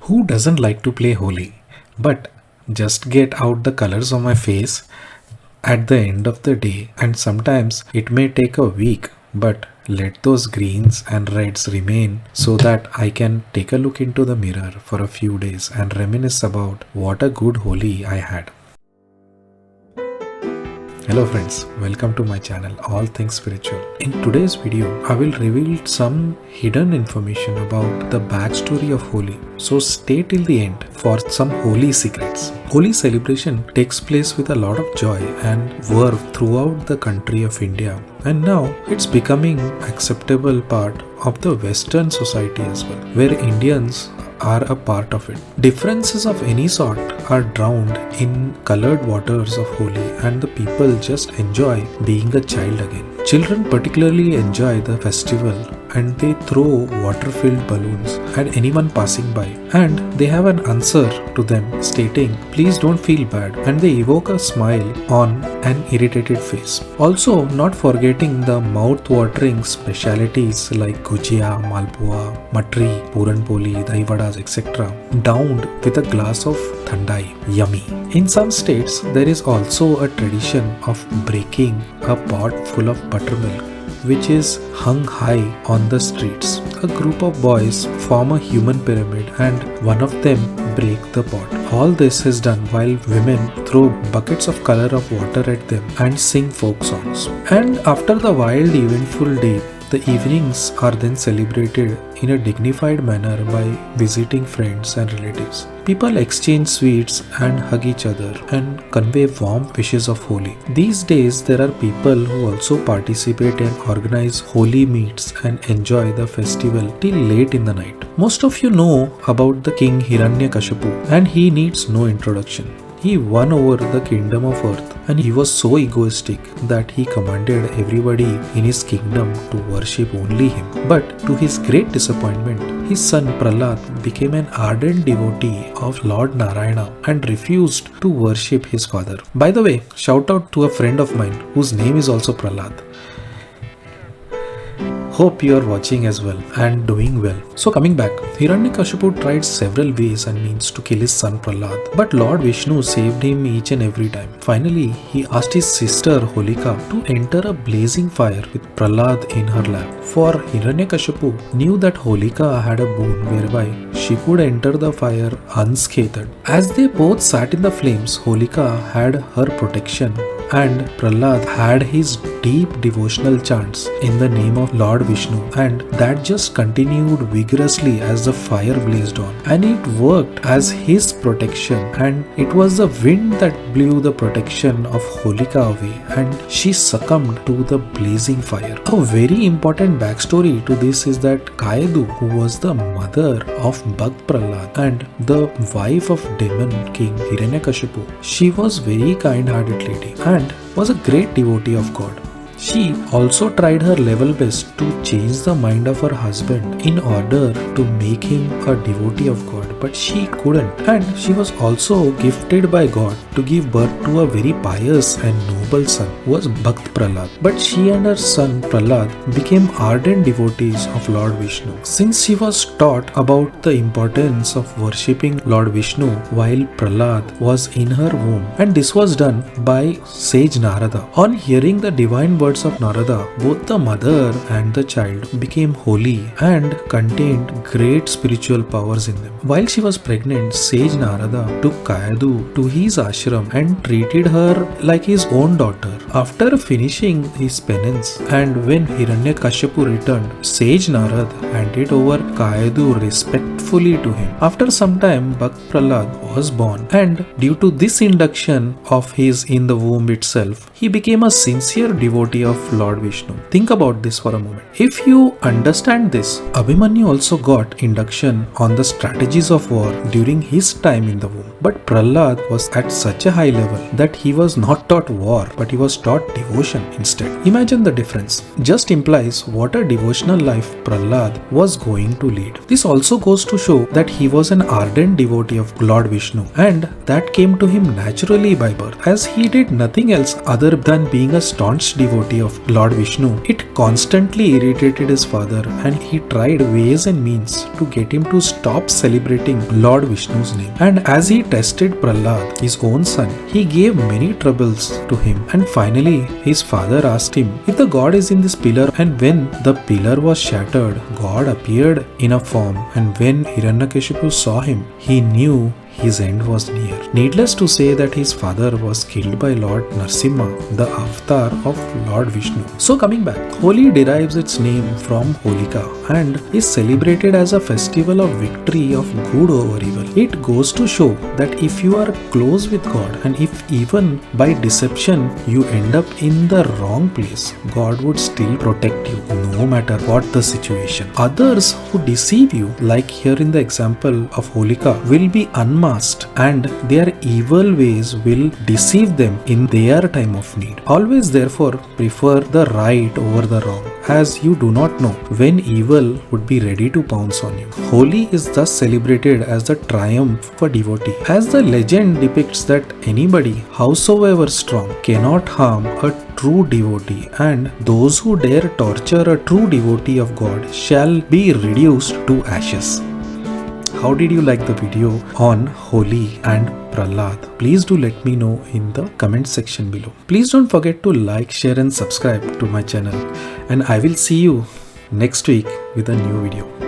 Who doesn't like to play Holi? But just get out the colors on my face at the end of the day, and sometimes it may take a week, but let those greens and reds remain so that I can take a look into the mirror for a few days and reminisce about what a good Holi I had. Hello friends, welcome to my channel All Things Spiritual. In today's video, I will reveal some hidden information about the backstory of Holi. So stay till the end for some Holi secrets. Holi celebration takes place with a lot of joy and verve throughout the country of India, and now it's becoming acceptable part of the Western society as well, where Indians are a part of it. Differences of any sort are drowned in colored waters of Holi, and the people just enjoy being a child again. Children particularly enjoy the festival and they throw water-filled balloons at anyone passing by, and they have an answer to them stating, "Please don't feel bad," and they evoke a smile on an irritated face. Also, not forgetting the mouth-watering specialities like gujia, malpua, matri, puranpoli, dahivadas, etc., downed with a glass of thandai. Yummy. In some states, there is also a tradition of breaking a pot full of buttermilk, which is hung high on the streets. A group of boys form a human pyramid and one of them break the pot. All this is done while women throw buckets of color of water at them and sing folk songs. And after the wild eventful day, the evenings are then celebrated in a dignified manner by visiting friends and relatives. People exchange sweets and hug each other and convey warm wishes of Holi. These days, there are people who also participate and organize Holi meets and enjoy the festival till late in the night. Most of you know about the king Hiranyakashipu, and he needs no introduction. He won over the kingdom of earth, and he was so egoistic that he commanded everybody in his kingdom to worship only him. But to his great disappointment, his son Prahlad became an ardent devotee of Lord Narayana and refused to worship his father. By the way, shout out to a friend of mine whose name is also Prahlad. Hope you are watching as well and doing well. So coming back, Hiranyakashipu tried several ways and means to kill his son Prahlad, but Lord Vishnu saved him each and every time. Finally, he asked his sister Holika to enter a blazing fire with Prahlad in her lap. For Hiranyakashipu knew that Holika had a boon whereby she could enter the fire unscathed. As they both sat in the flames, Holika had her protection and Prahlad had his deep devotional chants in the name of Lord Vishnu, and that just continued vigorously as the fire blazed on, and it worked as his protection, and it was the wind that blew the protection of Holika away and she succumbed to the blazing fire. A very important backstory to this is that Kayedu, who was the mother of Bhakt Prahlad and the wife of demon king Hiranyakashipu, she was very kind-hearted lady and was a great devotee of God. She also tried her level best to change the mind of her husband in order to make him a devotee of God, but she couldn't. And she was also gifted by God to give birth to a very pious and noble son who was Bhakt Prahlad. But she and her son Prahlad became ardent devotees of Lord Vishnu. Since she was taught about the importance of worshipping Lord Vishnu while Prahlad was in her womb, and this was done by sage Narada. On hearing the divine words of Narada, both the mother and the child became holy and contained great spiritual powers in them. While she was pregnant, sage Narada took Kayedu to his ashram and treated her like his own daughter. After finishing his penance, and when Hiranyakashipu returned, sage Narad handed over Kayedu respectfully to him. After some time, Bhakt Prahlad was born, and due to this induction of his in the womb itself, he became a sincere devotee of Lord Vishnu. Think about this for a moment. If you understand this, Abhimanyu also got induction on the strategies of war during his time in the womb. But Prahlad was at such a high level that he was not taught war, but he was taught devotion instead. Imagine the difference. Just implies what a devotional life Prahlad was going to lead. This also goes to to show that he was an ardent devotee of Lord Vishnu, and that came to him naturally by birth. As he did nothing else other than being a staunch devotee of Lord Vishnu, it constantly irritated his father, and he tried ways and means to get him to stop celebrating Lord Vishnu's name. And as he tested Prahlad, his own son, he gave many troubles to him, and finally his father asked him if the god is in this pillar, and when the pillar was shattered, God appeared in a form, and when Hiranyakashipu saw him, he knew his end was near. Needless to say that his father was killed by Lord Narsimha, the avatar of Lord Vishnu. So coming back, Holi derives its name from Holika and is celebrated as a festival of victory of good over evil. It goes to show that if you are close with God, and if even by deception you end up in the wrong place, God would still protect you no matter what the situation. Others who deceive you, like here in the example of Holika, will be unmasked, and their evil ways will deceive them in their time of need. Always therefore prefer the right over the wrong, as you do not know when evil would be ready to pounce on you. Holi is thus celebrated as the triumph of a devotee, as the legend depicts that anybody, howsoever strong, cannot harm a true devotee, and those who dare torture a true devotee of God shall be reduced to ashes. How did you like the video on Holi and Prahlad? Please do let me know in the comment section below. Please don't forget to like, share and subscribe to my channel, and I will see you next week with a new video.